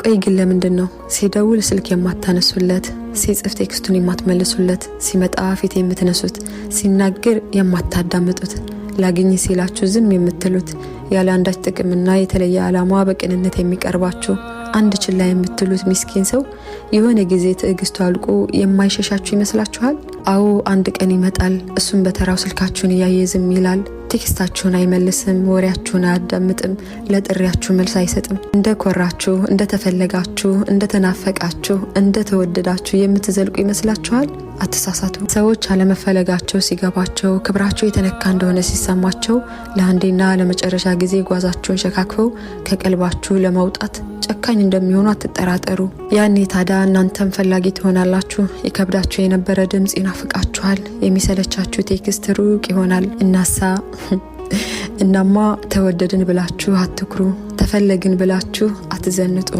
ቆይ ግን ለምንድነው ሲደውል ስልክ የማታነሱለት፣ ሲጽፍ ቴክስቱን የማትመልሱለት፣ ሲመጣ ፊት የምትነሱት፣ ሲናገር የማታዳምጡት፣ ላግኝ ሲላችሁ ዝም የምትሉት፣ ያለ አንዳች ጥቅምና የተለየ ዓላማ በቅንነት የሚቀርባችሁ አንድ ችላ የምትሉት ምስኪን ሰው የሆነ ጊዜ ትዕግስቱ አልቆ የማይሸሻችሁ ይመስላችኋል? አዎ አንድ ቀን ይመጣል። እሱም በተራው ስልካችሁን ያየ ዝም ይላል። ቴክስታችሁን አይመልስም፣ ወሬያችሁን አያዳምጥም፣ ለጥሪያችሁ መልስ አይሰጥም። እንደኮራችሁ፣ እንደተፈለጋችሁ፣ እንደተናፈቃችሁ፣ እንደተወደዳችሁ የምትዘልቁ ይመስላችኋል? አትሳሳቱ። ሰዎች አለመፈለጋቸው ሲገባቸው፣ ክብራቸው የተነካ እንደሆነ ሲሰማቸው ለአንዴና ለመጨረሻ ጊዜ ጓዛቸውን ሸካክፈው ከቀልባችሁ ለማውጣት ጨካኝ እንደሚሆኑ አትጠራጠሩ። ያኔ ታዲያ እናንተም ፈላጊ ትሆናላችሁ። የከብዳችሁ የነበረ ድምጽ ይናፍቃችኋል። የሚሰለቻችሁ ቴክስት ሩቅ ይሆናል። እናማ ተወደድን ብላችሁ አትኩሩ። ተፈለግን ብላችሁ አትዘንጡ።